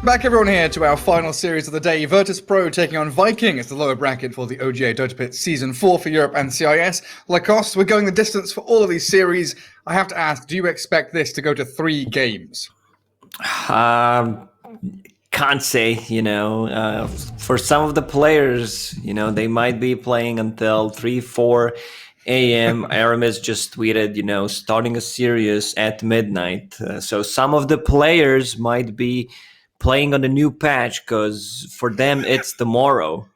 Back everyone here to our final series of the day. Virtus.pro taking on Viking as the lower bracket for the OGA Dota Pit Season 4 for Europe and CIS. Lacoste, we're going the distance for all of these series. I have to ask, do you expect this to go to 3 games? Can't say, for some of the players, they might be playing until 3, 4 a.m. Aramis just tweeted, starting a series at midnight. So some of the players might be playing on the new patch because for them it's tomorrow.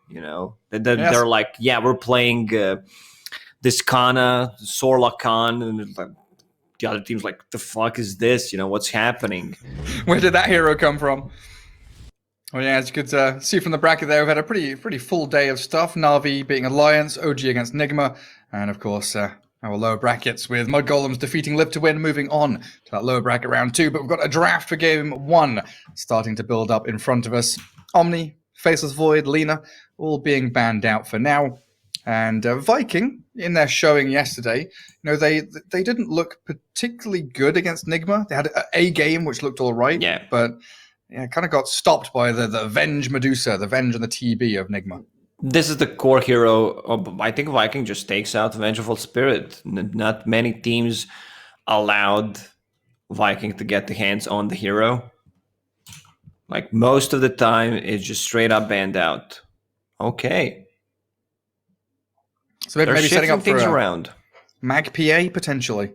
They're like, yeah, we're playing this Kana, Sorla Khan, and the other team's like, the fuck is this? What's happening? Where did that hero come from? Well, yeah, as you could see from the bracket there, we've had a pretty full day of stuff. Na'Vi beating Alliance, OG against Nigma, and of course our lower brackets with Mud Golems defeating Live to Win, moving on to that lower bracket round 2. But we've got a draft for game 1 starting to build up in front of us. Omni, Faceless Void, Lena, all being banned out for now. And Viking, in their showing yesterday, they didn't look particularly good against Nigma. They had a game which looked all right, but kind of got stopped by the Venge Medusa, the Venge and the TB of Nigma. This is the core hero. I think Viking just takes out Vengeful Spirit. Not many teams allowed Viking to get the hands on the hero. Like most of the time, it's just straight up banned out. Okay. So maybe setting up things for around. Mag PA, potentially.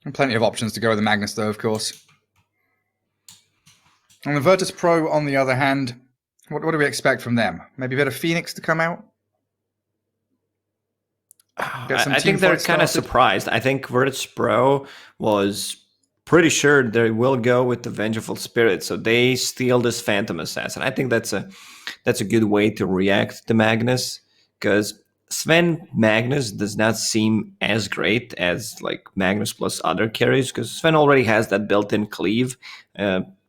And plenty of options to go with the Magnus, though, of course. And the Virtus.pro, on the other hand, what do we expect from them? Maybe a bit of Phoenix to come out? I think they're kind of surprised. I think Virtus.pro was pretty sure they will go with the Vengeful Spirit, so they steal this Phantom Assassin. I think that's a good way to react to Magnus, because Sven Magnus does not seem as great as like Magnus plus other carries, because Sven already has that built-in cleave.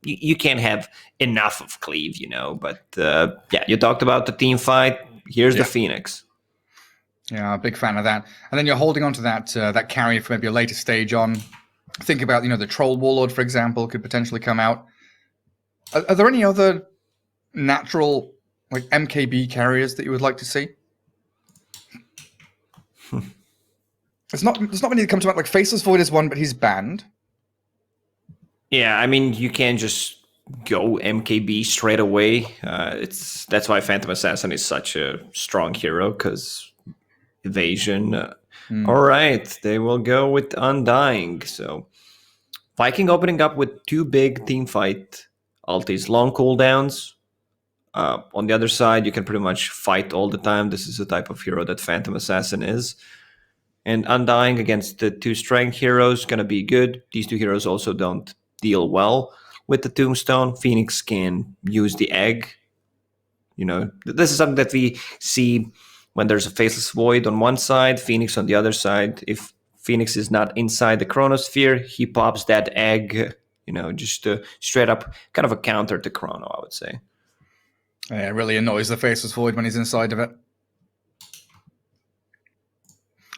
You can't have enough of cleave, but you talked about the team fight. Here's the Phoenix. Yeah, big fan of that. And then you're holding on to that carry for maybe a later stage on. Think about, the Troll Warlord, for example, could potentially come out. Are there any other natural like MKB carriers that you would like to see? There's not many that come to mind. Like Faceless Void is one, but he's banned. Yeah, I mean, you can't just go MKB straight away. That's why Phantom Assassin is such a strong hero, because evasion. All right, they will go with Undying. So Viking opening up with 2 big team fight ultis, long cooldowns. On the other side, you can pretty much fight all the time. This is the type of hero that Phantom Assassin is. And Undying against the 2 strength heroes gonna be good. These 2 heroes also don't deal well with the Tombstone. Phoenix can use the egg. This is something that we see when there's a Faceless Void on one side, Phoenix on the other side. If Phoenix is not inside the Chronosphere, he pops that egg, just straight up kind of a counter to Chrono, I would say. Yeah, it really annoys the Faceless Void when he's inside of it.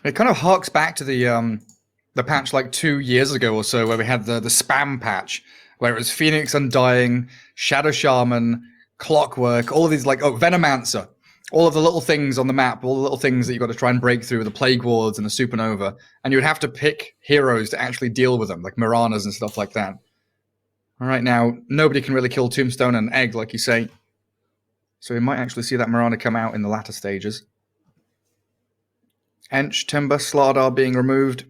It kind of harks back to the patch like 2 years ago or so, where we had the spam patch, where it was Phoenix, Undying, Shadow Shaman, Clockwork, all of these Venomancer, all of the little things on the map, all the little things that you've got to try and break through, the Plague Wards and the Supernova, and you would have to pick heroes to actually deal with them, like Miranas and stuff like that. All right, now, nobody can really kill Tombstone and Egg, like you say, so we might actually see that Mirana come out in the latter stages. Ench, Timber, Slardar being removed.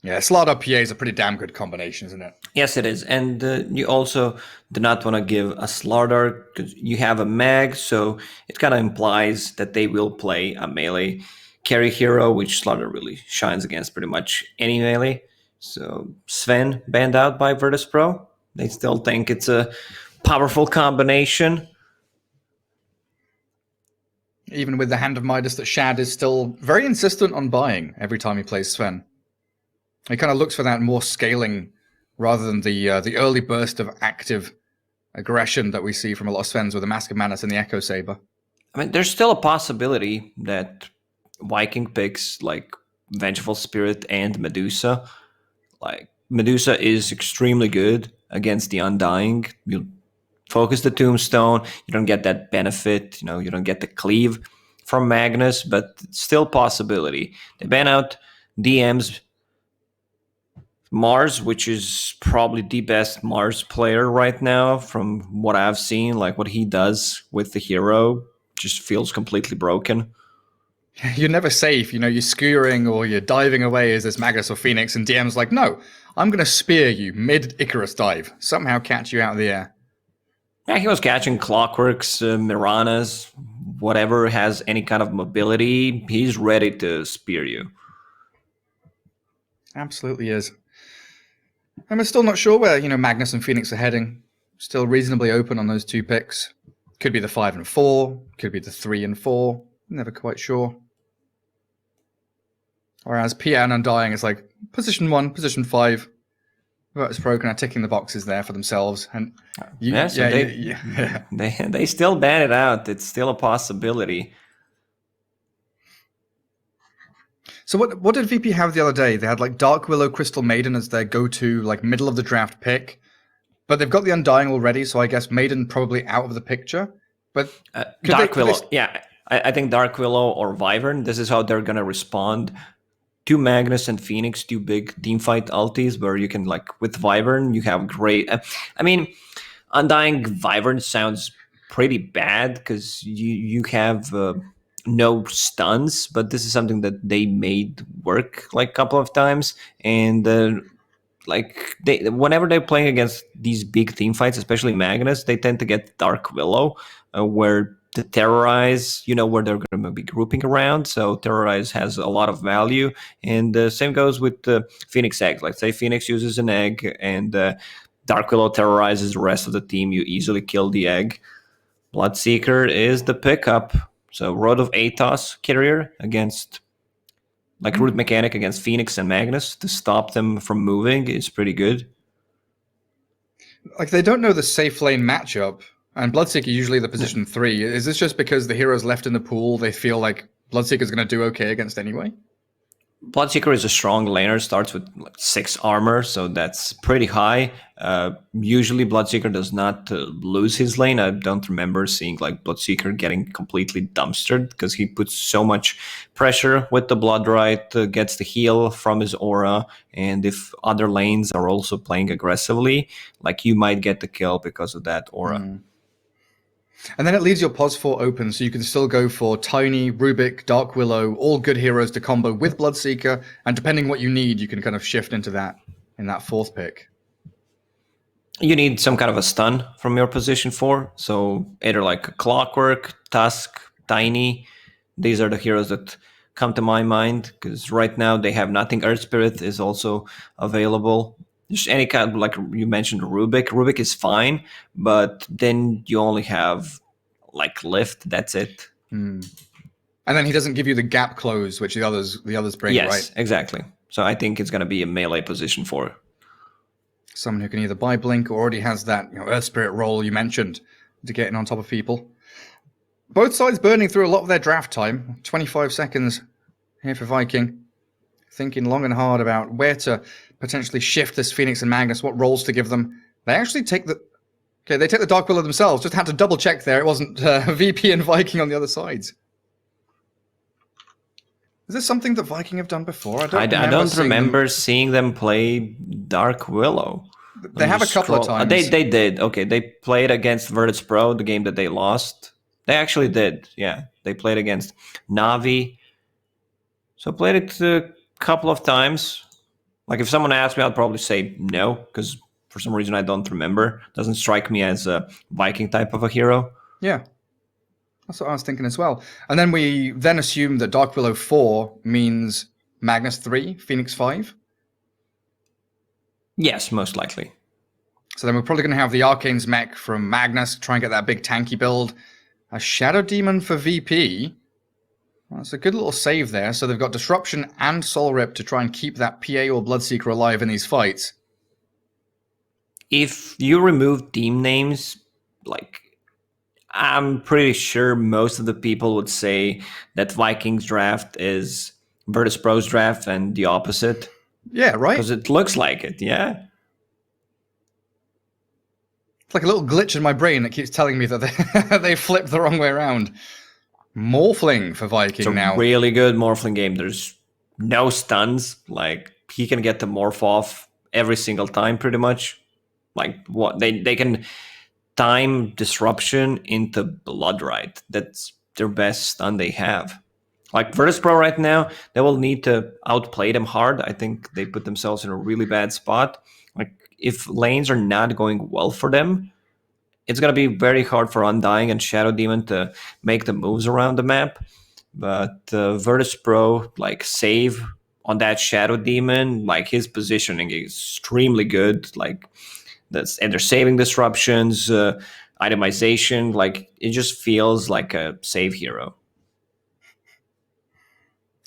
Yeah, Slardar PA is a pretty damn good combination, isn't it? Yes, it is. And you also do not want to give a Slardar, because you have a mag, so it kind of implies that they will play a melee carry hero, which Slardar really shines against pretty much any melee. So Sven banned out by Virtus.pro. They still think it's a powerful combination. Even with the Hand of Midas that Shad is still very insistent on buying every time he plays Sven. He kind of looks for that more scaling rather than the early burst of active aggression that we see from a lot of Svens with the Mask of Manus and the Echo Saber. I mean, there's still a possibility that Viking picks like Vengeful Spirit and Medusa. Like Medusa is extremely good against the Undying. You focus the Tombstone. You don't get that benefit. You don't get the cleave from Magnus, but it's still possibility. They ban out DM's Mars, which is probably the best Mars player right now from what I've seen. Like what he does with the hero just feels completely broken. You're never safe. You're skewering or you're diving away as this Magnus or Phoenix, and DM's like, no, I'm going to spear you mid Icarus dive. Somehow catch you out of the air. Yeah, he was catching Clockworks, Miranas, whatever has any kind of mobility. He's ready to spear you. Absolutely is. And we're still not sure where, Magnus and Phoenix are heading. Still reasonably open on those two picks. Could be the 5 and 4. Could be the 3 and 4. Never quite sure. Whereas Pia and Undying is like position 1, position 5. Virtus.pro kind of ticking the boxes there for themselves. And they still ban it out. It's still a possibility. So what did VP have the other day? They had like Dark Willow, Crystal Maiden as their go-to like middle of the draft pick, but they've got the Undying already, so I guess Maiden probably out of the picture. But Dark Willow, yeah, I think Dark Willow or Wyvern. This is how they're gonna respond to Magnus and Phoenix, two big teamfight ultis, where you can like with Wyvern you have great. I mean, Undying Wyvern sounds pretty bad because you have. No stuns, but this is something that they made work like a couple of times, and whenever they're playing against these big team fights, especially Magnus, they tend to get Dark Willow, where the Terrorize, where they're going to be grouping around. So Terrorize has a lot of value, and same goes with the Phoenix egg. Like say Phoenix uses an egg, and Dark Willow terrorizes the rest of the team. You easily kill the egg. Bloodseeker is the pickup. So Road of Atos carrier against, like root mechanic against Phoenix and Magnus to stop them from moving is pretty good. Like they don't know the safe lane matchup, and Bloodseeker usually the position 3. Is this just because the heroes left in the pool, they feel like Bloodseeker's going to do okay against anyway? Bloodseeker is a strong laner, starts with 6 armor, so that's pretty high. Usually Bloodseeker does not lose his lane. I don't remember seeing like Bloodseeker getting completely dumpstered because he puts so much pressure with the Blood Right, gets the heal from his aura, and if other lanes are also playing aggressively, like you might get the kill because of that aura. And then it leaves your pos 4 open, so you can still go for Tiny, Rubik, Dark Willow, all good heroes to combo with Bloodseeker, and depending what you need, you can kind of shift into that in that 4th pick. You need some kind of a stun from your position 4, so either like Clockwork, Tusk, Tiny. These are the heroes that come to my mind, because right now they have nothing. Earth Spirit is also available. Just any kind, like you mentioned, Rubik. Rubik is fine, but then you only have like Lift. That's it. And then he doesn't give you the gap close, which the others bring, yes, right? Exactly. So I think it's going to be a melee position for someone who can either buy Blink or already has that Earth Spirit role you mentioned to get in on top of people. Both sides burning through a lot of their draft time. 25 seconds here for Viking. Thinking long and hard about where to potentially shift this Phoenix and Magnus, what roles to give them. They actually take the Dark Willow themselves. Just had to double check there. It wasn't VP and Viking on the other sides. Is this something that Viking have done before? I don't remember seeing them play Dark Willow. They have a couple of times. They did. Okay, they played against Virtus.pro, the game that they lost. They actually did. Yeah, they played against Navi. So played it a couple of times. Like if someone asked me, I'd probably say no, because for some reason I don't remember. Doesn't strike me as a Viking type of a hero. Yeah, that's what I was thinking as well. And then we then assume that Dark Willow 4 means Magnus 3, Phoenix 5. Yes, most likely. So then we're probably going to have the Arcane's mech from Magnus, try and get that big tanky build. A Shadow Demon for VP. Well, that's a good little save there. So they've got Disruption and Soul Rip to try and keep that PA or Bloodseeker alive in these fights. If you remove team names, like I'm pretty sure most of the people would say that Vikings draft is Virtus.pro's draft and the opposite. Yeah, right? Because it looks like it, yeah. It's like a little glitch in my brain that keeps telling me that they flipped the wrong way around. Morphling for Viking It's a now. really good Morphling game. There's no stuns. Like, he can get the morph off every single time, pretty much. Like, what they can time disruption into blood right. That's their best stun they have. Like Virtus.pro right now, they will need to outplay them hard. I think they put themselves in a really bad spot. Like, if lanes are not going well for them, it's going to be very hard for Undying and Shadow Demon to make the moves around the map. But Virtus.pro, like, save on that Shadow Demon, like, his positioning is extremely good. Like, and they're saving disruptions, itemization. Like, it just feels like a save hero.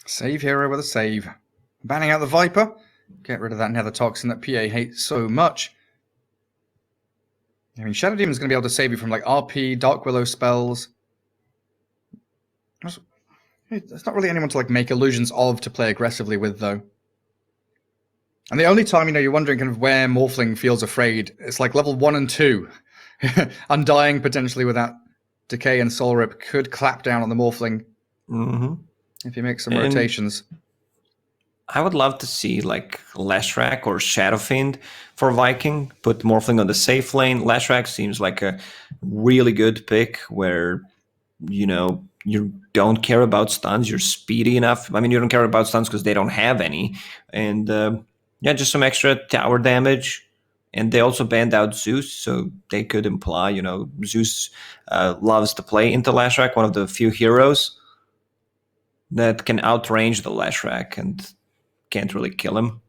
Save hero with a save. Banning out the Viper. Get rid of that nether toxin that PA hates so much. I mean, Shadow Demon's going to be able to save you from like RP, Dark Willow spells. There's not really anyone to like make illusions of to play aggressively with, though. And the only time, you're wondering kind of where Morphling feels afraid, it's like level 1 and 2. Undying potentially with that Decay and Soul Rip could clap down on the Morphling if you make some rotations. I would love to see like Leshrac or Shadowfiend for Viking. Put Morphling on the safe lane. Leshrac seems like a really good pick where, you don't care about stuns. You're speedy enough. I mean, you don't care about stuns because they don't have any. And just some extra tower damage. And they also banned out Zeus, so they could imply, Zeus loves to play into Leshrac, one of the few heroes that can outrange the Leshrac and can't really kill him.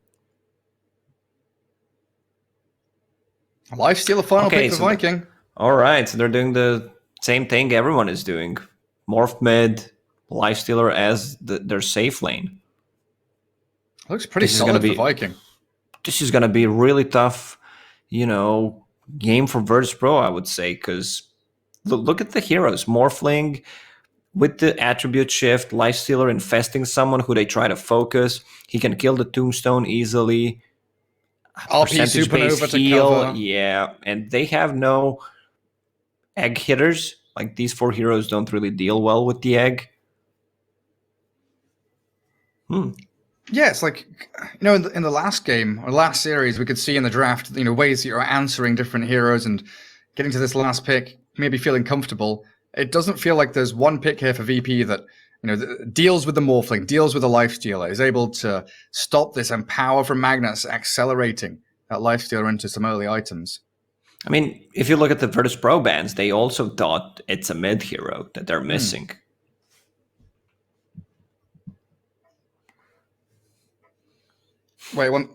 Lifesteal, a final pick for Viking. All right, so they're doing the same thing everyone is doing. Morph mid, Lifestealer as their safe lane. Looks pretty solid for Viking. This is going to be a really tough, game for Virtus.pro, I would say, because look at the heroes. Morphling with the attribute shift, Lifestealer infesting someone who they try to focus. He can kill the tombstone easily. RP Supernova to cover. Yeah, and they have no egg hitters. Like, these 4 heroes don't really deal well with the egg. Yeah, it's like, in the last game, or last series, we could see in the draft, ways that you're answering different heroes and getting to this last pick, maybe feeling comfortable. It doesn't feel like there's one pick here for VP that, deals with the Morphling, deals with the Lifestealer, is able to stop this and power from Magnus accelerating that Lifestealer into some early items. I mean, if you look at the Virtus.pro bans, they also thought it's a mid hero that they're missing. Wait, one.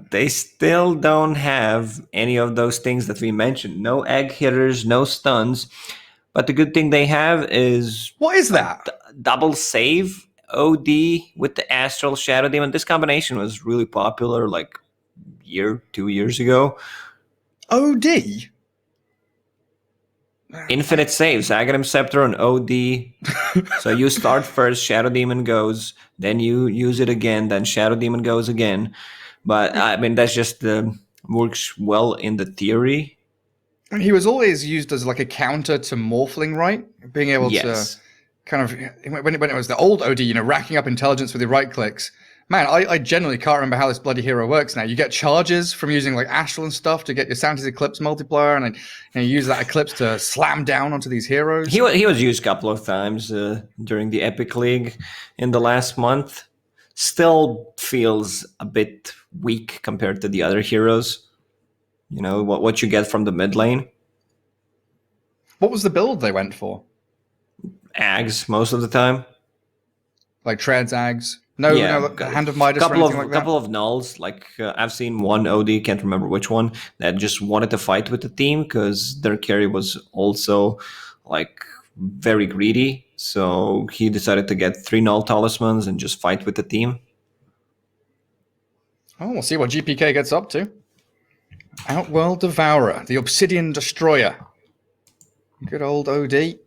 They still don't have any of those things that we mentioned. No egg hitters, no stuns. But the good thing they have is... What is that? Double save OD with the Astral Shadow Demon. This combination was really popular like 2 years ago. OD? Infinite saves, Aghanim Scepter on OD. So you start first, Shadow Demon goes, then you use it again, then Shadow Demon goes again. But I mean, that's just works well in the theory. He was always used as like a counter to Morphling, right? Being able to kind of, when it was the old OD, racking up intelligence with your right clicks. Man, I genuinely can't remember how this bloody hero works now. You get charges from using like Astral and stuff to get your Santa's Eclipse multiplier, and you use that Eclipse to slam down onto these heroes. He was used a couple of times during the Epic League in the last month. Still feels a bit weak compared to the other heroes. What you get from the mid lane. What was the build they went for? Ags most of the time. Like Treads Ags? No, Hand of Midas or anything like that? Couple of nulls. Like, I've seen one OD, can't remember which one, that just wanted to fight with the team because their carry was also like very greedy. So he decided to get 3 null talismans and just fight with the team. Oh, we'll see what GPK gets up to. Outworld Devourer, the Obsidian Destroyer. Good old OD.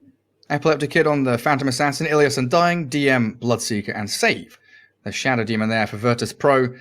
Epileptic Kid on the Phantom Assassin, Ilias Undying, DM, Bloodseeker, and Save. The Shadow Demon there for Virtus.pro.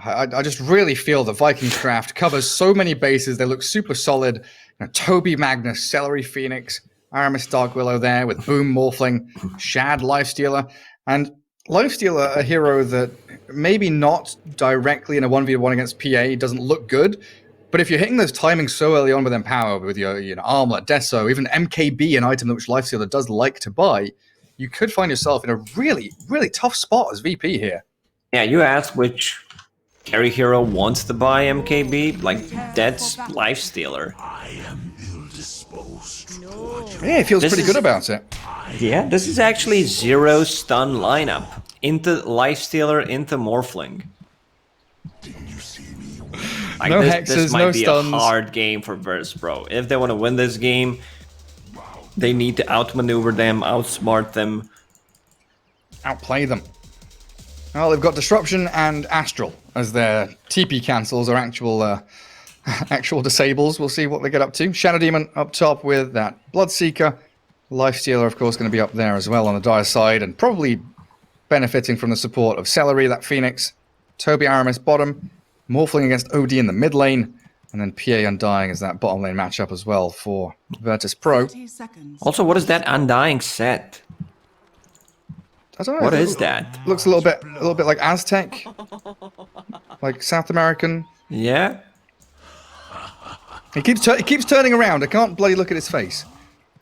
I just really feel that Viking's Craft covers so many bases. They look super solid. You know, Toby, Magnus, Celery, Phoenix, Aramis, Dark Willow there with Boom, Morphling, Shad, Lifestealer. And Lifestealer, a hero that maybe not directly in a 1v1 against PA doesn't look good, but if you're hitting those timings so early on with Empower, with your Armlet, Deso, even MKB, an item which Lifestealer does like to buy, you could find yourself in a really, really tough spot as VP here. Yeah, you asked which carry hero wants to buy MKB. Like, that's Lifestealer. Yeah, he feels pretty good about it. Yeah, this is actually 0 stun lineup. Into Lifestealer, into Morphling. Like, no this hexes, might no be stuns. a hard game for Virtus.pro. If they want to win this game, they need to outmaneuver them, outsmart them. Outplay them. Well, they've got Disruption and Astral as their TP cancels or actual disables. We'll see what they get up to. Shadow Demon up top with that Bloodseeker. Lifestealer, of course, going to be up there as well on the dire side and probably benefiting from the support of Celery, that Phoenix. Toby Aramis bottom. Morphling against OD in the mid lane. And then PA Undying is that bottom lane matchup as well for Virtus.pro. Also, what is that Undying set? I don't know. What is that? Looks a little bit like Aztec. Like South American. Yeah? It keeps turning around. I can't bloody look at his face.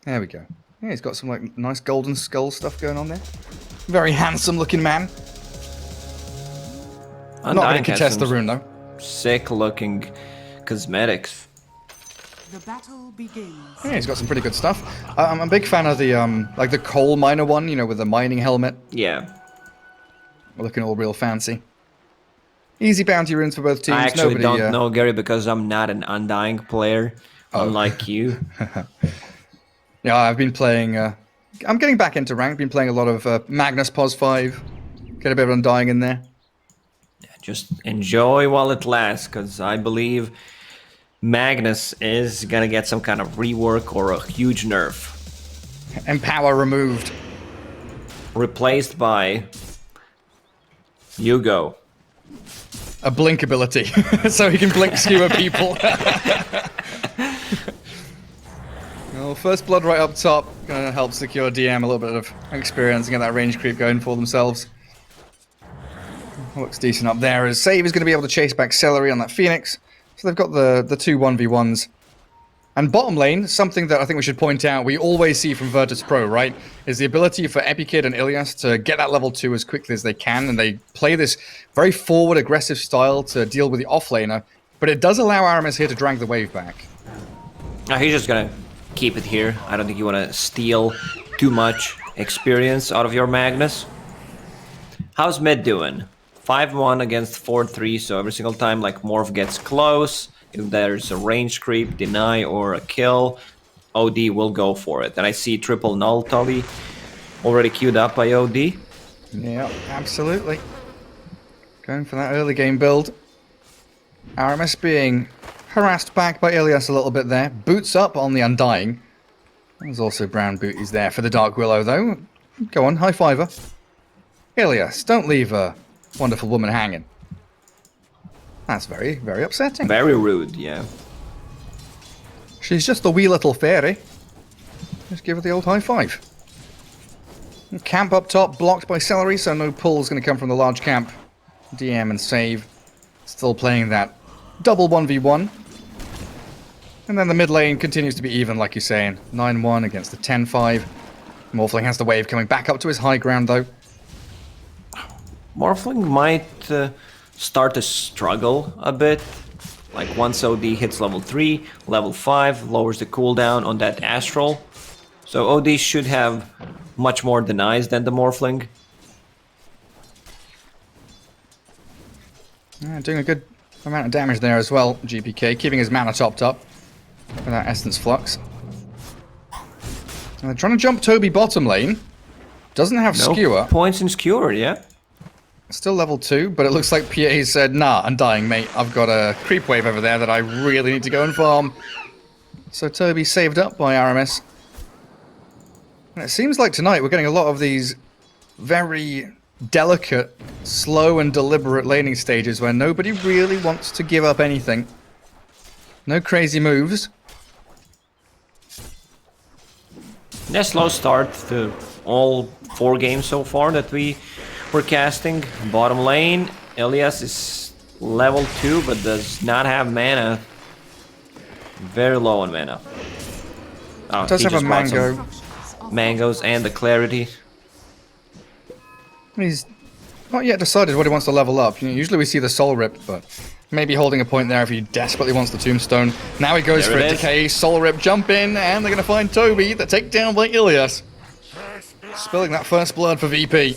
There we go. Yeah, he's got some like nice golden skull stuff going on there. Very handsome looking man. Undying Not going to contest the rune though. Sick looking cosmetics. The battle begins. Yeah, he's got some pretty good stuff. I'm a big fan of the like the coal miner one, you know, with the mining helmet. Yeah. Looking all real fancy. Easy bounty runes for both teams. I actually Nobody, don't know, Gary, because I'm not an Undying player, unlike you. Yeah, I've been playing... I'm getting back into ranked. Been playing a lot of Magnus Pos 5. Get a bit of Undying in there. Just enjoy while it lasts, because I believe Magnus is gonna get some kind of rework or a huge nerf. Empower removed. Replaced by Hugo. A blink ability, so he can blink skewer people. Well, first blood right up top, gonna help secure DM a little bit of experience and get that range creep going for themselves. Looks decent up there as Save is going to be able to chase back Celery on that Phoenix. So they've got the two 1v1s. And bottom lane, something that I think we should point out, we always see from Virtus.pro, right? Is the ability for Epikid and Ilias to get that level 2 as quickly as they can. And they play this very forward, aggressive style to deal with the offlaner. But it does allow Aramis here to drag the wave back. He's just gonna keep it here. I don't think you want to steal too much experience out of your Magnus. How's mid doing? 5-1 against 4-3, so every single time like Morph gets close, if there's a range creep, deny, or a kill, OD will go for it. And I see triple null Tully already queued up by OD. Yeah, absolutely. Going for that early game build. Aramis being harassed back by Ilias a little bit there. Boots up on the Undying. There's also brown booties there for the Dark Willow though. Go on, high fiver. Ilias, don't leave a wonderful woman hanging. That's very, very upsetting. Very rude, yeah. She's just a wee little fairy. Just give her the old high five. Camp up top, blocked by Celery, so no pull is going to come from the large camp. DM and Save. Still playing that double 1v1. And then the mid lane continues to be even, like you're saying. 9-1 against the 10-5. Morphling has the wave coming back up to his high ground, though. Morphling might start to struggle a bit. Like once OD hits level 3, level 5 lowers the cooldown on that Astral. So OD should have much more denies than the Morphling. Doing a good amount of damage there as well, GPK. Keeping his mana topped up with that Essence Flux. And they're trying to jump Toby bottom lane. Doesn't have Skewer. Points in Skewer, yeah. Still level 2, but it looks like PA said, nah, Undying, mate. I've got a creep wave over there that I really need to go and farm. So Toby saved up by Aramis. And it seems like tonight we're getting a lot of these very delicate, slow and deliberate laning stages where nobody really wants to give up anything. No crazy moves. Yeah, slow start to all 4 games so far that we were casting. Bottom lane, Elias is level 2 but does not have mana. Very low on mana. Oh, Does he have a just bought some mango. mangoes and the clarity. He's not yet decided what he wants to level up. Usually we see the Soul Rip, but maybe holding a point there if he desperately wants the Tombstone. Now he goes There for it a is. Decay, Soul Rip, jump in, and they're going to find Toby. The takedown by Ilias. Spilling that first blood for VP.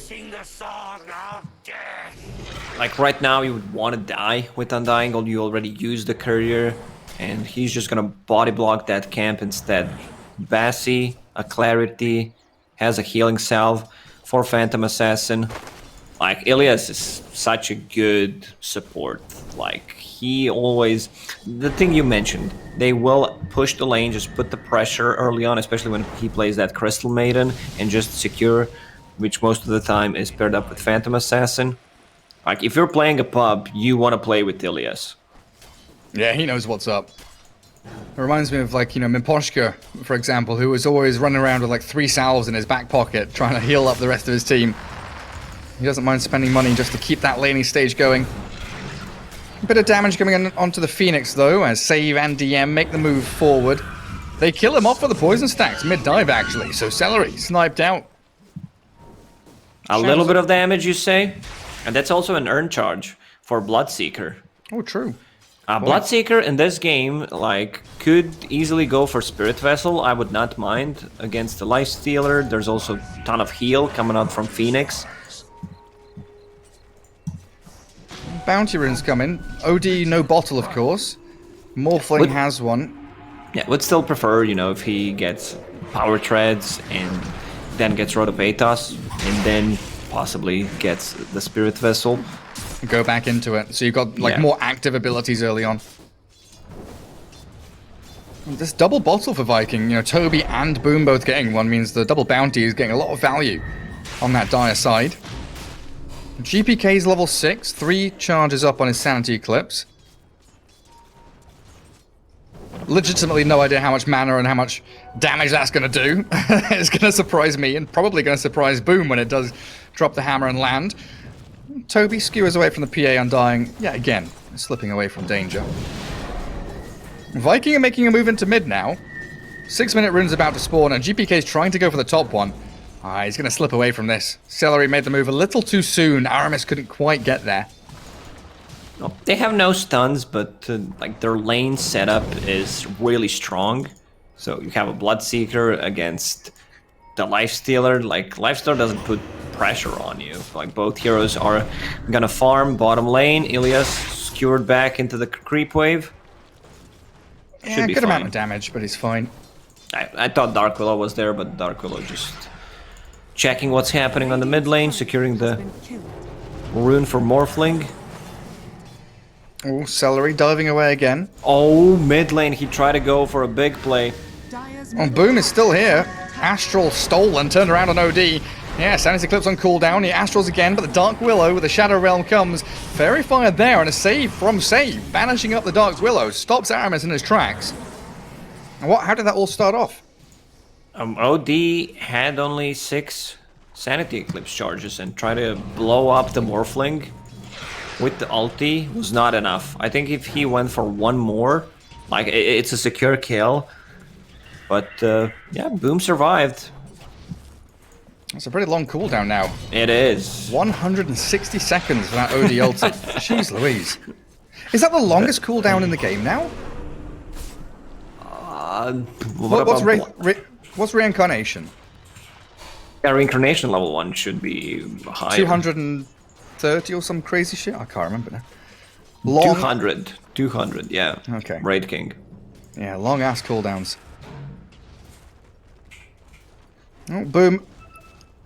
Like right now you would want to die with Undying, or you already used the courier, and he's just gonna body block that camp instead. Bassi, a clarity, has a healing salve for Phantom Assassin. Like Ilias is such a good support. Like he always, the thing you mentioned, they will push the lane, just put the pressure early on, especially when he plays that Crystal Maiden and just secure, which most of the time is paired up with Phantom Assassin. Like if you're playing a pub, you want to play with Ilias. Yeah, he knows what's up. It reminds me of, like, Mimposhka, for example, who was always running around with, like, 3 salves in his back pocket, trying to heal up the rest of his team. He doesn't mind spending money just to keep that laning stage going. A bit of damage coming in onto the Phoenix, though, as Save and DM make the move forward. They kill him off for the poison stacks, mid-dive, actually, so Celery sniped out. A little bit of damage, you say? And that's also an earn charge for Bloodseeker. Oh, true. Bloodseeker in this game, like, could easily go for Spirit Vessel. I would not mind against the Lifestealer. There's also a ton of heal coming out from Phoenix. Bounty runes come in. OD, no bottle, of course. Morphling has one. Yeah, would still prefer, if he gets Power Treads and then gets Rod of Atos and then possibly gets the Spirit Vessel. Go back into it. So you've got, like, Yeah. more active abilities early on. This double bottle for Viking, Toby and Boom both getting one means the double bounty is getting a lot of value on that dire side. GPK's level 6, 3 charges up on his Sanity Eclipse. Legitimately no idea how much mana and how much damage that's going to do. It's going to surprise me and probably going to surprise Boom when it does drop the hammer and land. Toby skewers away from the PA Undying. Yeah, again, slipping away from danger. Viking are making a move into mid now. 6-minute rune's about to spawn, and GPK's trying to go for the top one. He's going to slip away from this. Celery made the move a little too soon. Aramis couldn't quite get there. They have no stuns, but like their lane setup is really strong. So you have a Bloodseeker against the Lifestealer. Like Lifestealer doesn't put pressure on you. Like both heroes are gonna farm bottom lane. Ilias skewered back into the creep wave. Yeah, good amount of damage, but he's fine. I thought Dark Willow was there, but Dark Willow just checking what's happening on the mid lane, securing the rune for Morphling. Oh, Celery diving away again. Oh, mid lane, he tried to go for a big play. Oh, Boom is still here. Astral stole and turned around on OD. Yeah, Sanity Eclipse on cooldown. He Astrals again, but the Dark Willow with the Shadow Realm comes. Fairy Fire there, and a save from Save. Banishing up the Dark Willow. Stops Aramis in his tracks. And how did that all start off? OD had only 6 Sanity Eclipse charges and tried to blow up the Morphling with the ulti was not enough. I think if he went for one more, like it's a secure kill. But yeah, Boom survived. It's a pretty long cooldown now. It is. 160 seconds for that OD ulti. Jeez Louise. Is that the longest cooldown in the game now? What's Reincarnation? Yeah, Reincarnation level 1 should be higher. 230 or some crazy shit? I can't remember now. Long... 200, yeah. Okay. Raid King. Yeah, long ass cooldowns. Oh, Boom.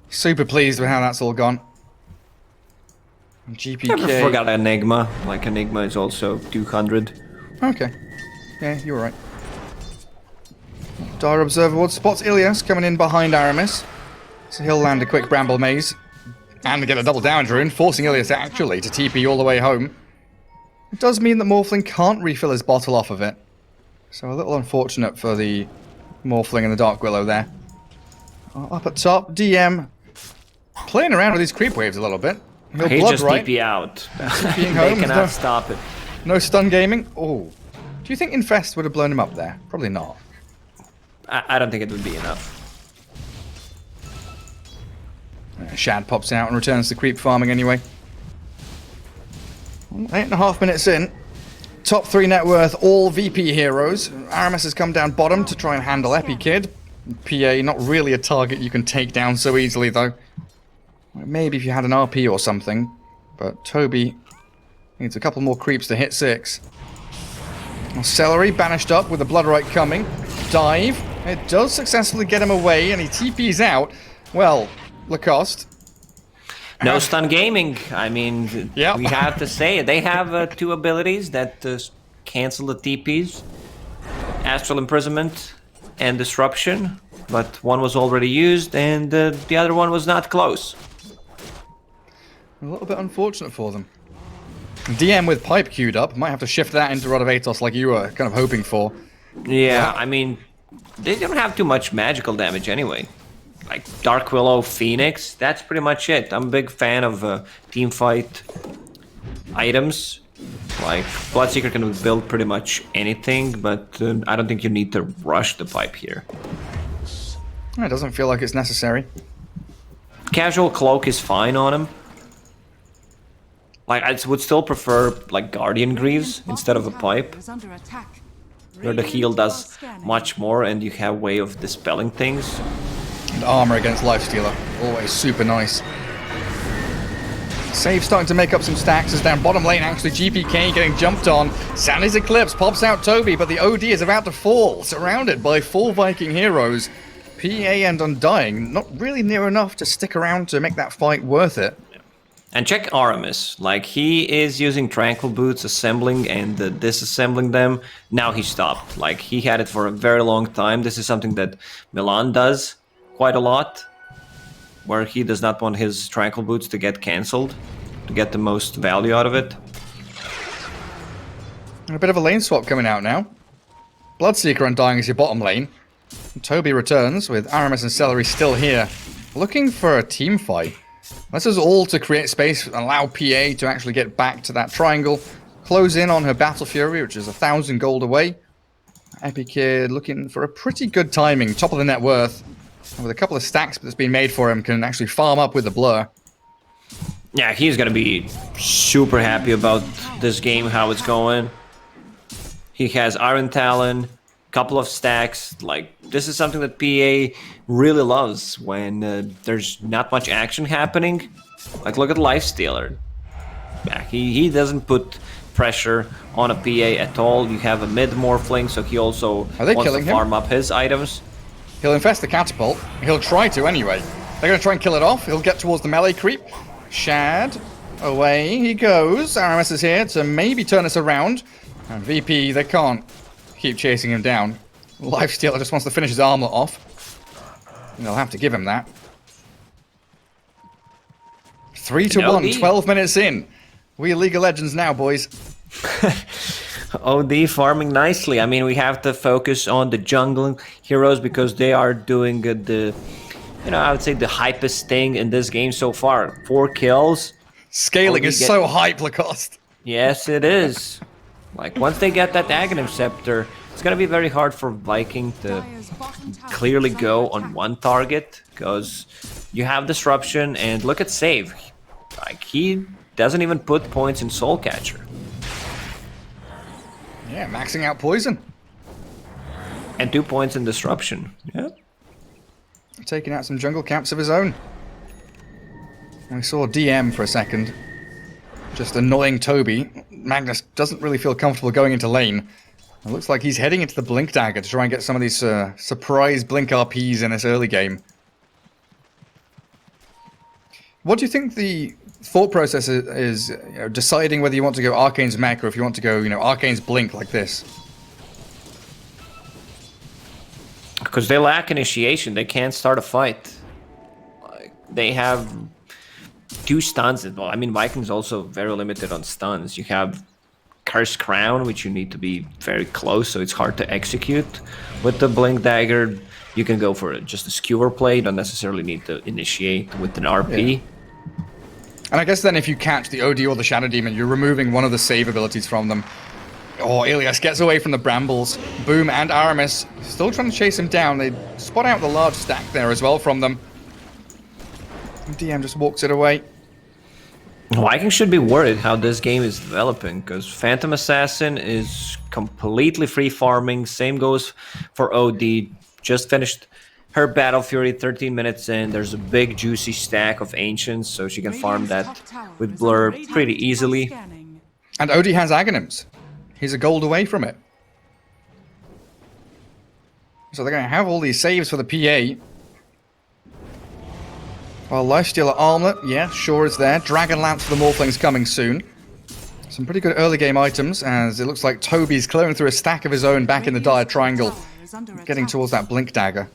Super pleased with how that's all gone. GPK. Never forgot Enigma. Like Enigma is also 200. Okay. Yeah, you were right. Dire Observer Ward spots Ilias coming in behind Aramis. So he'll land a quick Bramble Maze. and get a double damage rune, forcing Ilias actually to TP all the way home. It does mean that Morphling can't refill his bottle off of it. So a little unfortunate for the Morphling and the Dark Willow there. Up at top, DM playing around with these creep waves a little bit. He'll He blood just right. TP out. TPing They home. cannot stop it. No stun gaming. Oh. Do you think Infest would have blown him up there? Probably not. I don't think it would be enough. Shad pops out and returns to creep farming anyway. 8.5 minutes in. Top 3 net worth, all VP heroes. Aramis has come down bottom to try and handle Epikid. PA, not really a target you can take down so easily, though. Maybe if you had an RP or something. But Toby needs a couple more creeps to hit 6. Celery banished up with the Bloodrite coming. Dive. It does successfully get him away, and he TP's out. Well, Lacoste. No stun gaming. I mean, Yep. we have to say it. They have 2 abilities that cancel the TPs. Astral Imprisonment and Disruption. But one was already used and the other one was not close. A little bit unfortunate for them. DM with Pipe queued up. Might have to shift that into Rod of Atos like you were kind of hoping for. Yeah, I mean, they don't have too much magical damage anyway. Like Dark Willow, Phoenix, that's pretty much it. I'm a big fan of team fight items. Like Bloodseeker can build pretty much anything, but I don't think you need to rush the pipe here. It doesn't feel like it's necessary. Casual Cloak is fine on him. Like I would still prefer like Guardian Greaves instead of a pipe, where the heal does much more and you have way of dispelling things. And armor against Lifestealer. Always super nice. Save starting to make up some stacks as down bottom lane actually GPK getting jumped on. Sally's Eclipse pops out Toby, but the OD is about to fall, surrounded by 4 Viking heroes. PA and Undying not really near enough to stick around to make that fight worth it. And check Aramis, like he is using Tranquil Boots, assembling and disassembling them. Now he stopped, like he had it for a very long time. This is something that Milan does quite a lot, where he does not want his Tranquil Boots to get cancelled, to get the most value out of it. A bit of a lane swap coming out now. Bloodseeker Undying is your bottom lane. Toby returns with Aramis and Celery still here, looking for a team fight. This is all to create space and allow PA to actually get back to that triangle, close in on her Battle Fury, which is 1,000 gold away. Epikid looking for a pretty good timing, top of the net worth. And with a couple of stacks that's been made for him, can actually farm up with the Blur. Yeah, he's gonna be super happy about this game, how it's going. He has Iron Talon, couple of stacks. Like, this is something that PA really loves when there's not much action happening. Like, look at Lifestealer. Yeah, he doesn't put pressure on a PA at all. You have a mid-morphling, so he also wants to farm up his items. He'll infest the catapult. He'll try to anyway. They're going to try and kill it off. He'll get towards the melee creep. Shad, away he goes. Aramis is here to maybe turn us around. And VP, they can't keep chasing him down. Lifestealer just wants to finish his armor off. And they'll have to give him that. 3-1, 12 minutes in. We are League of Legends now, boys. OD farming nicely. I mean, we have to focus on the jungling heroes because they are doing the, you know, I would say the hypest thing in this game so far. 4 kills. Scaling is so hype, Lacoste. Yes, it is. Like, once they get that Aghanim Scepter, it's gonna be very hard for Viking to clearly go on one target because you have Disruption and look at Save. Like, he doesn't even put points in Soul Catcher. Yeah, maxing out Poison. And 2 points in Disruption. Yeah. Taking out some jungle camps of his own. We saw DM for a second. Just annoying Toby. Magnus doesn't really feel comfortable going into lane. It looks like he's heading into the Blink Dagger to try and get some of these surprise Blink RPs in this early game. What do you think the thought process is you know, deciding whether you want to go Arcane's Mech or if you want to go, you know, Arcane's Blink like this? Because they lack initiation, they can't start a fight. Like, they have 2 stuns. Well, I mean, Viking's also very limited on stuns. You have Cursed Crown, which you need to be very close, so it's hard to execute. With the Blink Dagger, you can go for just a skewer play, don't necessarily need to initiate with an RP. Yeah. And I guess then if you catch the OD or the Shadow Demon, you're removing one of the save abilities from them. Oh, Ilias gets away from the brambles. Boom and Aramis still trying to chase him down. They spot out the large stack there as well from them. DM just walks it away. Viking should be worried how this game is developing, because Phantom Assassin is completely free farming. Same goes for OD. Just finished her Battle Fury 13 minutes in. There's a big juicy stack of Ancients, so she can farm that with Blur pretty easily. And OD has Aghanims. He's a gold away from it. So they're going to have all these saves for the PA. Well, Lifestealer Armlet, yeah, sure is there. Dragon Lance for the Morphlings coming soon. Some pretty good early game items, as it looks like Toby's clearing through a stack of his own back in the dire triangle, getting towards that Blink Dagger.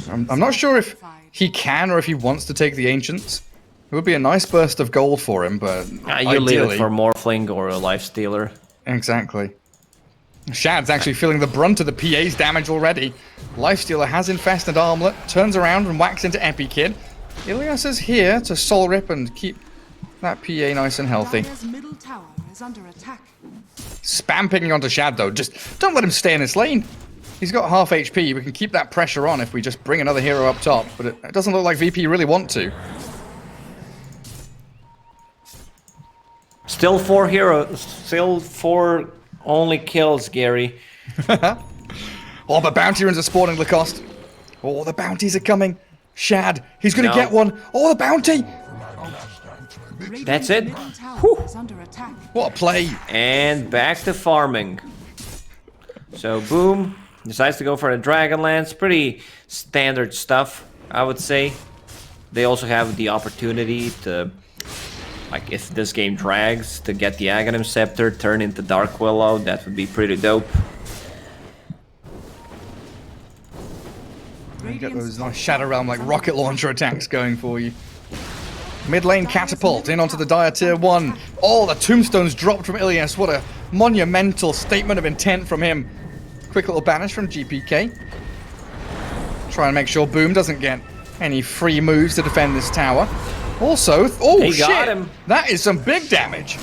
I'm not sure if he can or if he wants to take the Ancients. It would be a nice burst of gold for him, but you leave it for Morphling or a Lifestealer. Exactly. Shad's actually feeling the brunt of the PA's damage already. Lifestealer has Infested Armlet, turns around and whacks into Epikid. Ilias is here to soul rip and keep that PA nice and healthy. Spam picking onto Shad though, just don't let him stay in this lane. He's got half HP, we can keep that pressure on if we just bring another hero up top, but it doesn't look like VP really want to. Still 4 heroes, still 4 only kills, Gary. Oh, but bounty runes are spawning Lacoste. Oh, the bounties are coming. Shad, he's gonna get one. Oh, the bounty! That's it. What a play. And back to farming. So, Boom decides to go for a Dragon Lance. Pretty standard stuff, I would say. They also have the opportunity to, like, if this game drags, to get the Aghanim Scepter, turn into Dark Willow. That would be pretty dope. Get those nice Shadow Realm like rocket launcher attacks going for you. Mid lane catapult in onto the Dire tier 1. Oh, the tombstones dropped from Ilias. What a monumental statement of intent from him. Quick little banish from GPK. Try and make sure Boom doesn't get any free moves to defend this tower. Also, oh shit, got him. That is some big damage.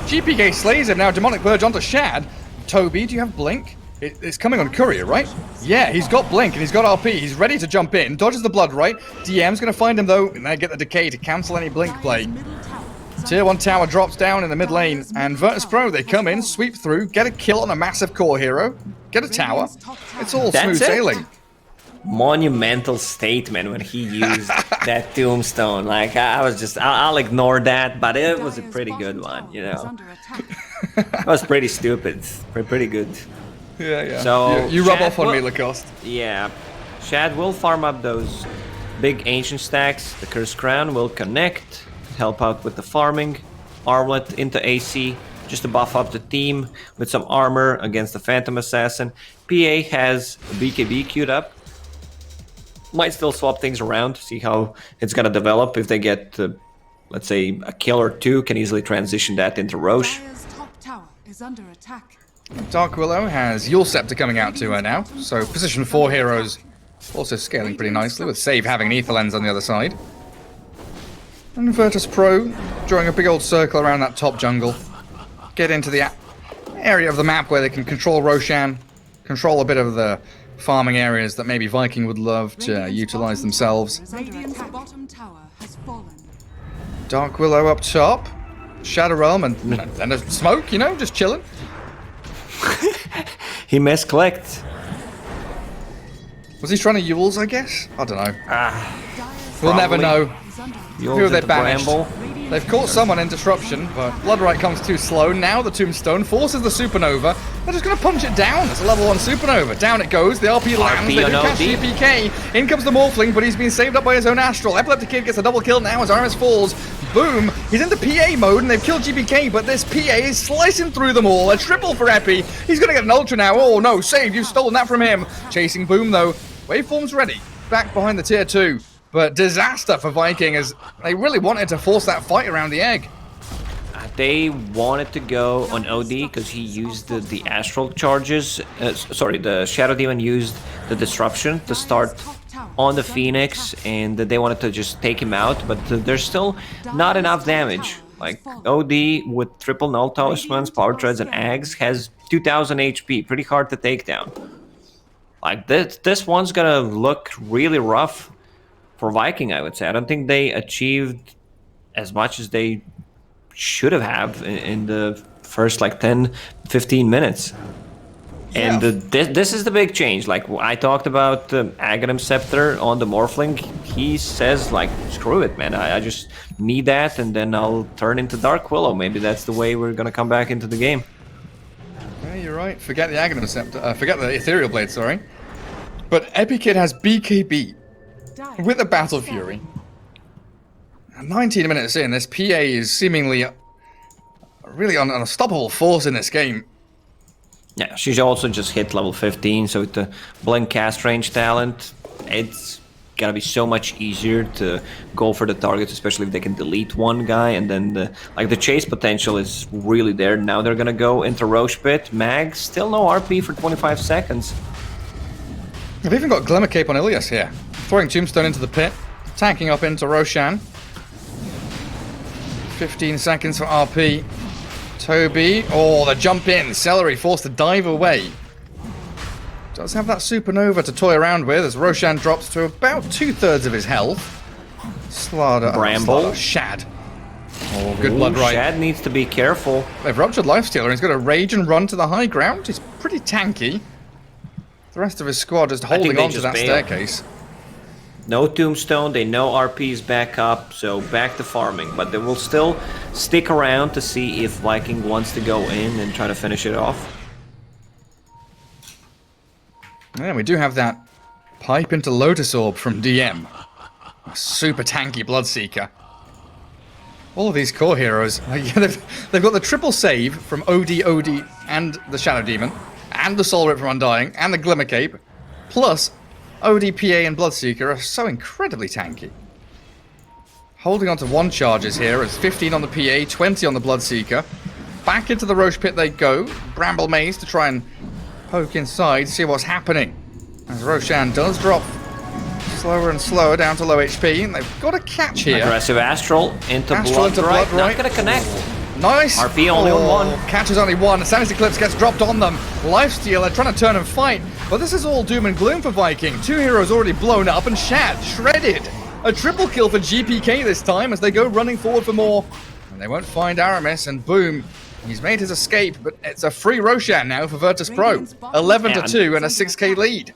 GPK slays him now. Demonic Purge onto Shad. Toby, do you have Blink? It's coming on Courier, right? Yeah, he's got Blink and he's got RP. He's ready to jump in. Dodges the blood right. DM's going to find him though, and they get the Decay to cancel any Blink play. Tier 1 tower drops down in the mid lane, and Virtus.pro, they come in, sweep through, get a kill on a massive core hero, get a tower. It's all smooth sailing. Monumental statement when he used that tombstone. Like, I was just, I'll ignore that, but it was a pretty good one, you know. It was pretty stupid, pretty good. Yeah. So you rub off on me, Lacoste. Yeah. Shad will farm up those big ancient stacks. The Cursed Crown will connect, help out with the farming. Armlet into AC, just to buff up the team with some armor against the Phantom Assassin. PA has a BKB queued up. Might still swap things around, see how it's gonna develop. If they get, let's say, a kill or 2, can easily transition that into Roche. Dark Willow has Yule Scepter coming out to her now, so position 4 heroes also scaling pretty nicely, with Save having an Ether Lens on the other side. And Virtus.pro drawing a big old circle around that top jungle. Get into the area of the map where they can control Roshan, control a bit of the farming areas that maybe Viking would love to utilize themselves. Dark Willow up top, Shadow Realm and a smoke, you know, just chilling. He misclicked. Was he trying to Yules, I guess? I don't know. We'll never know. Who are they banished? They've caught someone in disruption, but Bloodright comes too slow. Now the Tombstone forces the Supernova. They're just going to punch it down. It's a level 1 Supernova. Down it goes. The RP lands. They do catch GPK. In comes the Morphling, but he's been saved up by his own Astral. Epileptic Kid gets a double kill now as Aramis falls. Boom. He's into PA mode, and they've killed GPK, but this PA is slicing through them all. A triple for Epi. He's going to get an Ultra now. Oh, no. Saved. You've stolen that from him. Chasing Boom, though. Waveform's ready. Back behind the tier 2. But disaster for Viking as they really wanted to force that fight around the egg. They wanted to go on OD because he used the astral charges. Sorry, the Shadow Demon used the disruption to start on the Phoenix, and they wanted to just take him out. But there's still not enough damage. Like OD with triple null talismans, power treads, and Ags has 2000 HP. Pretty hard to take down. Like this one's gonna look really rough for Viking, I would say. I don't think they achieved as much as they should have in the first like 10-15 minutes. Yeah. And this is the big change. Like I talked about the Aghanim Scepter on the Morphling. He says like, screw it, man. I just need that, and then I'll turn into Dark Willow. Maybe that's the way we're gonna come back into the game. Yeah, you're right. Forget the Aghanim Scepter. Forget the Ethereal Blade, sorry. But Epikid has BKB with a Battle Fury. 19 minutes in, this PA is seemingly really an unstoppable force in this game. Yeah, she's also just hit level 15, so with the Blink cast range talent, it's gonna be so much easier to go for the targets, especially if they can delete one guy, and then the chase potential is really there. Now they're gonna go into Roche Pit. Mag, still no RP for 25 seconds. We've even got Glimmer Cape on Ilias here. Throwing Tombstone into the pit, tanking up into Roshan. 15 seconds for RP. Toby, oh, the jump in. Celery forced to dive away. Does have that Supernova to toy around with as Roshan drops to about 2/3 of his health. Slaughter, Bramble. Shad. Oh, good blood right. Shad needs to be careful. They've ruptured Lifestealer and he's got to rage and run to the high ground. He's pretty tanky. The rest of his squad just holding on to that staircase. No Tombstone, they know RP is back up, so back to farming. But they will still stick around to see if Viking wants to go in and try to finish it off. Yeah, we do have that pipe into Lotus Orb from DM. A super tanky Bloodseeker. All of these core heroes, they've got the triple save from OD, and the Shadow Demon, and the Soul Rip from Undying, and the Glimmer Cape, plus OD, PA, and Bloodseeker are so incredibly tanky. Holding on to one charges here as 15 on the PA, 20 on the Bloodseeker. Back into the Roche Pit they go. Bramble Maze to try and poke inside, see what's happening. As Roshan does drop slower and slower down to low HP, and they've got a catch here. Aggressive Astral into Blood Right. Not gonna connect. Nice. RP only on one. Catches only one. Sanity Eclipse gets dropped on them. Lifesteal, they're trying to turn and fight. But this is all doom and gloom for Viking. Two heroes already blown up and Shad shredded. A triple kill for GPK this time as they go running forward for more. And they won't find Aramis, and boom. He's made his escape, but it's a free Roshan now for Virtus.pro. 11-2 and a 6k lead.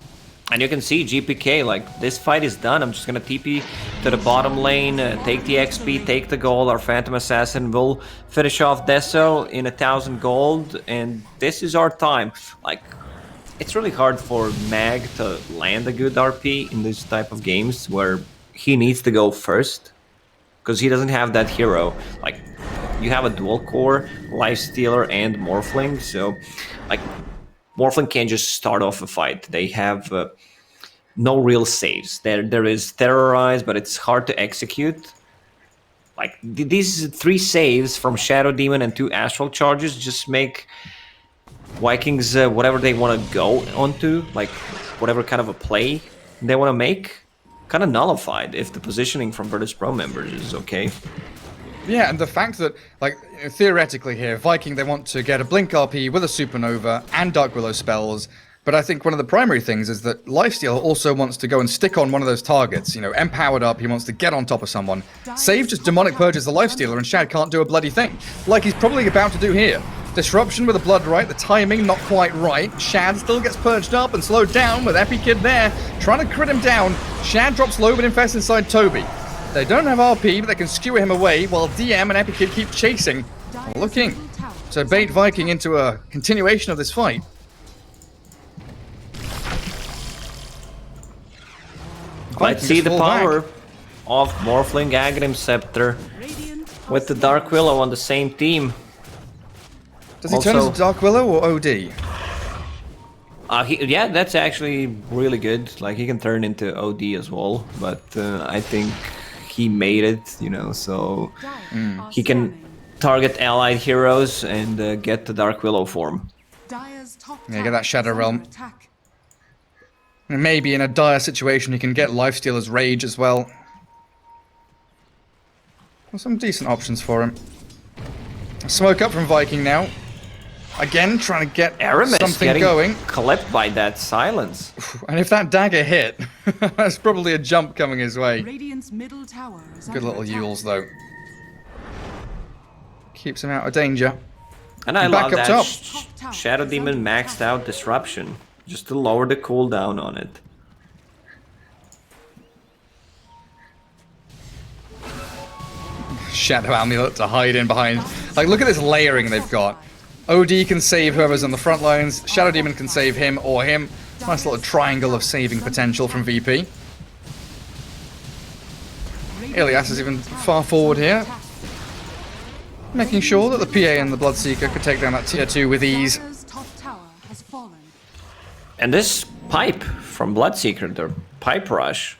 And you can see GPK, like, this fight is done. I'm just gonna TP to the bottom lane, take the XP, take the gold. Our Phantom Assassin will finish off Deso in 1,000 gold, and this is our time. Like, it's really hard for Mag to land a good RP in this type of games where he needs to go first, because he doesn't have that hero. Like, you have a dual core, Lifestealer and Morphling, so, like, Morphling can't just start off a fight. They have no real saves. There is Terrorize, but it's hard to execute. Like, these 3 saves from Shadow Demon and 2 Astral Charges just make Vikings whatever they want to go onto, like whatever kind of a play they want to make, kind of nullified if the positioning from Virtus.pro members is okay. Yeah, and the fact that, like, theoretically here, Viking, they want to get a Blink RP with a Supernova and Dark Willow spells, but I think one of the primary things is that Lifesteal also wants to go and stick on one of those targets. You know, empowered up, he wants to get on top of someone. Save just Demonic Purges the Lifestealer, and Shad can't do a bloody thing, like he's probably about to do here. Disruption with a Blood Right, the timing not quite right. Shad still gets purged up and slowed down with Epikid there, trying to crit him down. Shad drops low but infests inside Toby. They don't have RP, but they can skewer him away, while DM and Epikid keep chasing, looking to bait Viking into a continuation of this fight. Let's see the power of Morphling Aghanim Scepter with the Dark Willow on the same team. Does he turn into Dark Willow or OD? Yeah, that's actually really good. Like, he can turn into OD as well, but I think he made it, you know, so Dire are he can scanning. target allied heroes and get the Dark Willow form. Dire's top Yeah, get tower that Shadow is Realm. under attack. And maybe in a dire situation he can get Lifestealer's Rage as well. Well, some decent options for him. Smoke up from Viking now. Again, trying to get Aramis something getting going. clipped by that silence. And if that dagger hit, that's probably a jump coming his way. Radiant's middle tower is Good under little attack. Yules, though. Keeps him out of danger. And I Back love up that top. Shadow Demon maxed out Disruption, just to lower the cooldown on it. Shadow Amulet to hide in behind. Like, look at this layering they've got. OD can save whoever's on the front lines. Shadow Demon can save him or him. Nice little triangle of saving potential from VP. Ilias is even far forward here, making sure that the PA and the Bloodseeker could take down that tier 2 with ease. Dire's top tower has fallen. And this pipe from Bloodseeker, the pipe rush,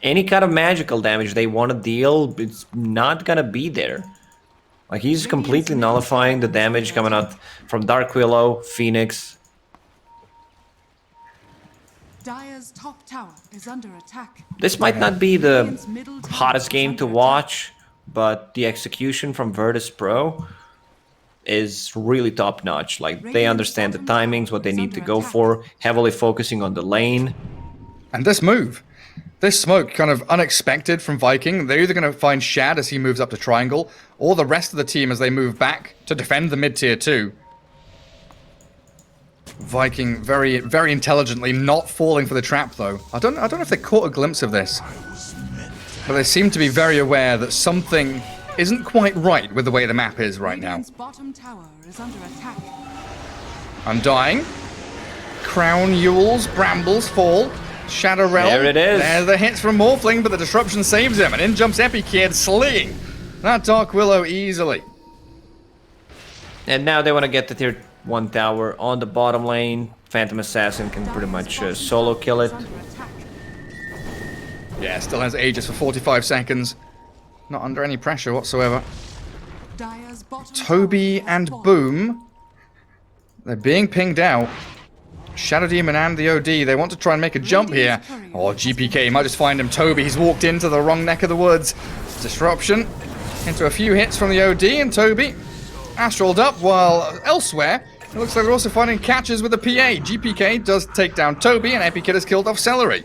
any kind of magical damage they want to deal, it's not gonna be there. Like, he's completely nullifying the damage coming out from Dark Willow, Phoenix. Dire's top tower is under attack. This might not be the Radiant's middle tower hottest is game to under watch, but the execution from Virtus.pro is really top notch. Like, they understand the timings, what they need to go for, heavily focusing on the lane. And this move, this smoke, kind of unexpected from Viking. They're either going to find Shad as he moves up to triangle, or the rest of the team as they move back to defend the mid tier 2. Viking very, very intelligently not falling for the trap, though. I don't know if they caught a glimpse of this, but they seem to be very aware that something isn't quite right with the way the map is right now. Radiant's bottom tower is under attack. Undying. Crown, Yules, Brambles fall. Shadow Realm. There it is. There's the hits from Morphling, but the disruption saves him. And in jumps Epikid, slaying that Dark Willow easily. And now they want to get the tier 1 tower on the bottom lane. Phantom Assassin can pretty much solo kill it. Yeah, still has Aegis for 45 seconds. Not under any pressure whatsoever. Dire's bottom Toby tower has and fallen. Boom, they're being pinged out. Shadow Demon and the OD, they want to try and make a jump here. Oh, GPK might just find him. Toby, he's walked into the wrong neck of the woods. Disruption into a few hits from the OD, and Toby astraled up, while elsewhere, it looks like they're also finding catches with the PA. GPK does take down Toby, and Epikid has killed off Celery.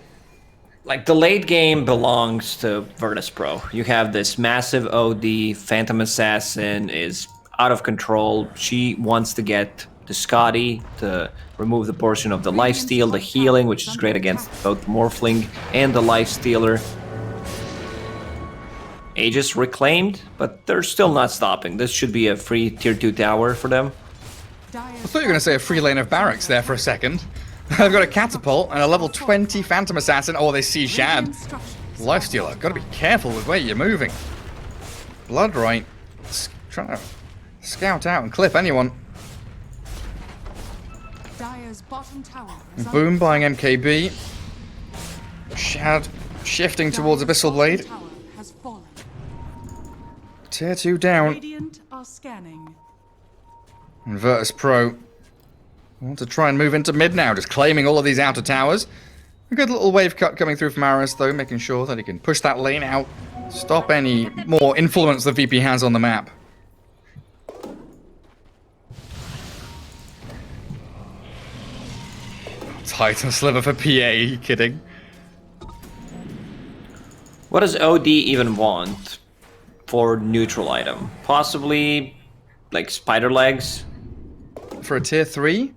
Like, the late game belongs to Virtus.pro. You have this massive OD, Phantom Assassin is out of control. She wants to get the Scotty to remove the portion of the lifesteal, the healing, which is great against both Morphling and the lifestealer. Aegis reclaimed, but they're still not stopping. This should be a free tier 2 tower for them. I thought you were going to say a free lane of barracks there for a second. They've got a catapult and a level 20 Phantom Assassin. Oh, they see Shad. Lifestealer, gotta be careful with where you're moving. Bloodright, trying to scout out and clip anyone. Dire's bottom tower is under Boom buying MKB. Shad shifting towards Dire's Abyssal bottom Blade. tower has fallen. Tier 2 down. Radiant are scanning. And Virtus.pro want to try and move into mid now, just claiming all of these outer towers. A good little wave cut coming through from Aris, though, making sure that he can push that lane out, stop any more influence the VP has on the map. Titan sliver for PA, are you kidding? What does OD even want for neutral item? Possibly, like, spider legs? For a tier 3?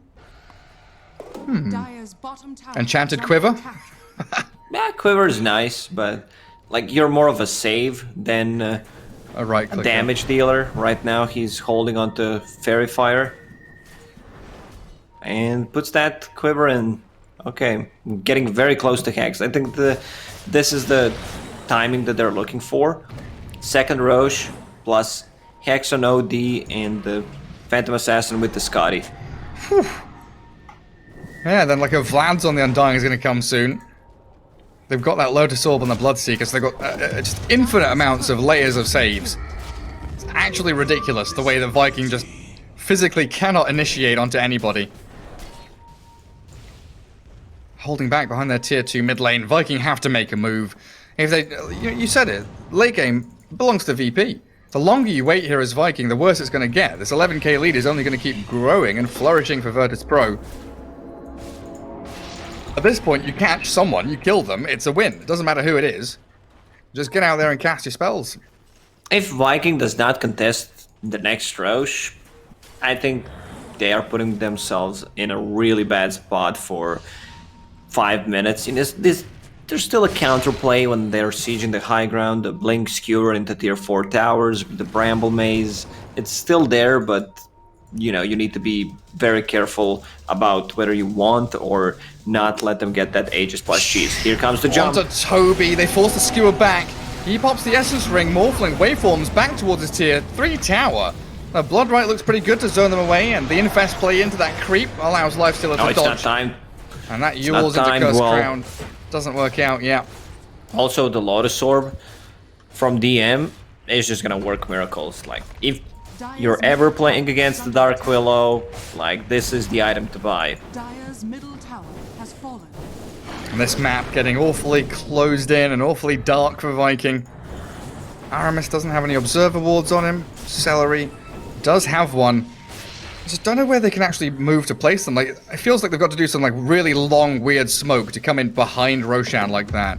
Dire's bottom tower Enchanted is under Quiver? attack. Yeah, Quiver is nice, but, like, you're more of a save than A right a click. damage dealer. Right now he's holding onto Fairy Fire. And puts that Quiver in. Okay, getting very close to Hex. I think this is the timing that they're looking for. Second Roche plus Hex on OD and the Phantom Assassin with the Scotty. Yeah, then like a Vlad's on the Undying is going to come soon. They've got that Lotus Orb on the Bloodseeker, so they've got just infinite amounts of layers of saves. It's actually ridiculous the way that Viking just physically cannot initiate onto anybody. Holding back behind their tier 2 mid lane, Viking have to make a move. If they, you said it, late game belongs to VP. The longer you wait here as Viking, the worse it's going to get. This 11k lead is only going to keep growing and flourishing for Virtus.pro. At this point, you catch someone, you kill them, it's a win. It doesn't matter who it is. Just get out there and cast your spells. If Viking does not contest the next Roche, I think they are putting themselves in a really bad spot for 5 minutes. In there's still a counterplay when they're sieging the high ground, the Blink Skewer into tier 4 towers, the Bramble Maze. It's still there, but you need to be very careful about whether you want or not let them get that Aegis plus cheese. Here comes the jump. Onto Toby, they force the Skewer back. He pops the Essence Ring, Morphling waveforms back towards his tier 3 tower. Now, Bloodright looks pretty good to zone them away, and the Infest play into that creep allows Lifestealer to No, it's dodge. not time. And that Yules into Cursed Crown doesn't work out, yeah. Also, the Lotus Orb from DM is just gonna work miracles. Like, if you're ever playing against the Dark Willow, like, this is the item to buy. Dire's middle tower has fallen. And this map getting awfully closed in and awfully dark for Viking. Aramis doesn't have any Observer Wards on him. Celery does have one. I just don't know where they can actually move to place them. Like, it feels like they've got to do some like really long, weird smoke to come in behind Roshan like that.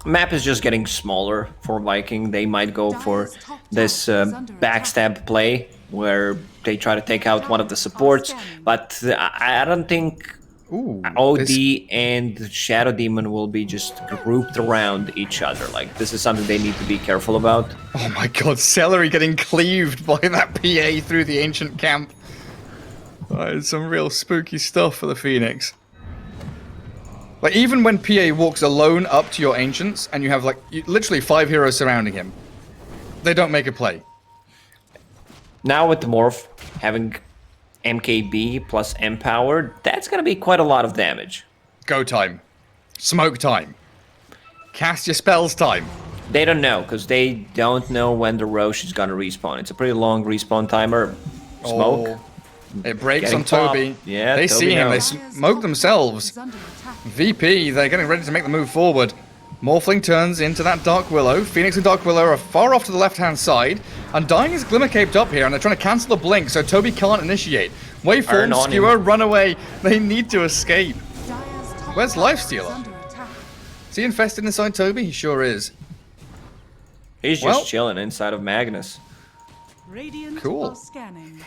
Map is just getting smaller for Viking. They might go for this backstab play where they try to take out one of the supports, but I don't think OD and Shadow Demon will be just grouped around each other. Like, this is something they need to be careful about. Oh my god, Celery getting cleaved by that PA through the ancient camp. It's some real spooky stuff for the Phoenix. Like, even when PA walks alone up to your ancients, and you have, like, literally 5 heroes surrounding him, they don't make a play. Now with the Morph having MKB plus Empowered, that's going to be quite a lot of damage. Go time. Smoke time. Cast your spells time. They don't know, because they don't know when the Roche is going to respawn. It's a pretty long respawn timer. Smoke. Oh, it breaks Getting on Toby. popped. Yeah, they Toby see him. knows. They smoke themselves. VP, they're getting ready to make the move forward. Morphling turns into that Dark Willow. Phoenix and Dark Willow are far off to the left-hand side. Undying is Glimmer Caped up here, and they're trying to cancel the blink, so Toby can't initiate. Waveform, Skewer, run away. They need to escape. Where's Lifestealer? Is he infested inside Toby? He sure is. He's just chilling inside of Magnus. Cool. Scanning.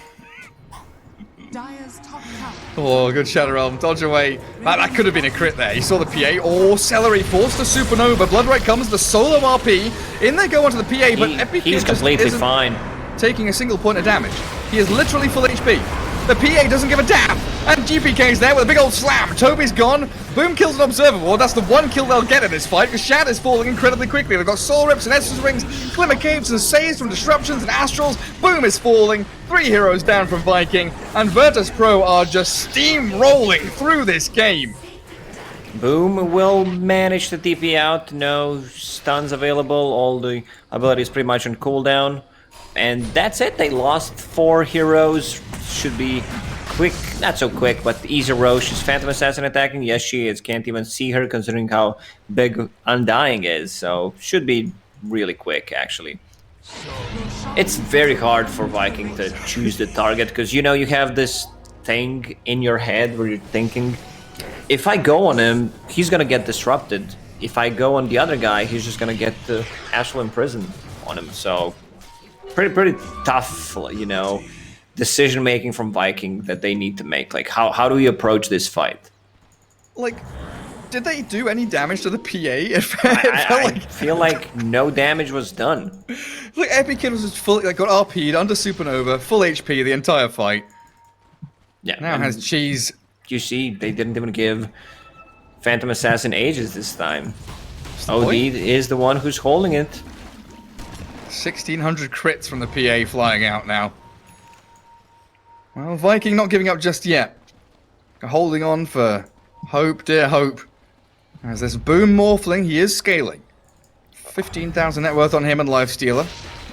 Dire's top tower. Oh, good Shadow Realm. Dodge away. That could have been a crit there. You saw the PA. Oh, Celery forced the Supernova. Bloodright comes, the solo RP. In they go onto the PA, but Epic He's completely fine. Taking a single point of damage. He is literally full HP. The PA doesn't give a damn. And GPK's there with a big old slam. Toby's gone. Boom kills an Observer Ward. That's the one kill they'll get in this fight, because Shad is falling incredibly quickly. They've got Soul Rips and Essence Rings, Glimmer Capes and Saves from Disruptions and Astrals. Boom is falling. 3 heroes down from Viking. And Virtus.pro are just steamrolling through this game. Boom will manage to TP out. No stuns available. All the abilities pretty much on cooldown. And that's it. They lost 4 heroes. Should be quick, not so quick, but easy Roche. Is Phantom Assassin attacking? Yes, she is. Can't even see her considering how big Undying is. So should be really quick, actually. It's very hard for Viking to choose the target, because you have this thing in your head where you're thinking, if I go on him, he's gonna get disrupted. If I go on the other guy, he's just gonna get the Astral Imprisoned on him. So pretty tough, decision making from Viking that they need to make. Like, how do we approach this fight? Like, did they do any damage to the PA? I feel like no damage was done. Like, Epic Kid was just fully, like, got RP'd under Supernova, full HP the entire fight. Yeah. Now has cheese. You see, they didn't even give Phantom Assassin Aegis this time. OD is the one who's holding it. 1,600 crits from the PA flying out now. Well, Viking not giving up just yet. holding on for hope, dear hope. As this Boom Morphling, he is scaling. 15,000 net worth on him and Lifestealer.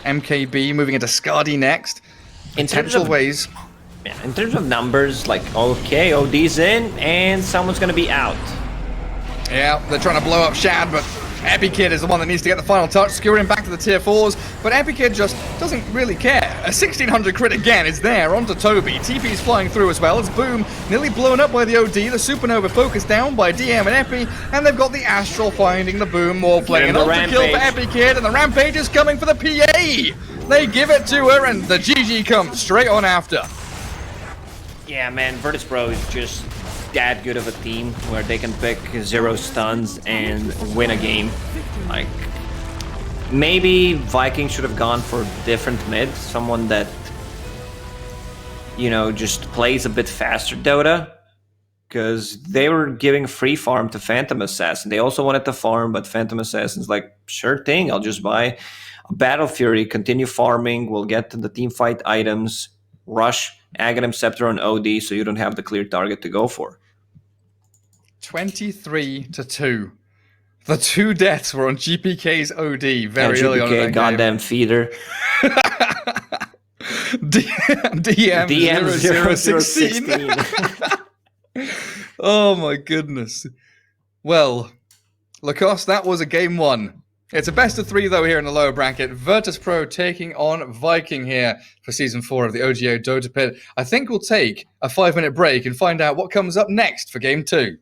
MKB moving into Skadi next. In terms of ways. Yeah, in terms of numbers, like, okay, OD's in, and someone's gonna be out. Yeah, they're trying to blow up Shad, but Epikid is the one that needs to get the final touch, securing him back to the tier 4s, but Epikid just doesn't really care. A 1600 crit again is there onto Toby. TP's flying through as well. It's Boom nearly blown up by the OD, the Supernova focused down by DM and Epi, and they've got the Astral finding the Boom Morphling. An ultra kill for Epikid, and the Rampage is coming for the PA! They give it to her, and the GG comes straight on after. Yeah, man, Virtus.pro is just that good of a team where they can pick 0 stuns and win a game. Like, maybe Viking should have gone for different mid, someone that, you know, just plays a bit faster Dota, because they were giving free farm to Phantom Assassin. They also wanted to farm, but Phantom Assassin's like, sure thing, I'll just buy a Battle Fury, continue farming, we'll get to the team fight items, rush Aghanim Scepter on OD, so you don't have the clear target to go for. 23-2. The 2 deaths were on GPK's OD very early on in that goddamn game. feeder. DM 0016. Oh my goodness. Well, Lacoste, that was a game 1. It's a best of 3 though here in the lower bracket. Virtus.pro taking on Viking here for Season 4 of the OGA Dota Pit. I think we'll take a 5-minute break and find out what comes up next for Game 2.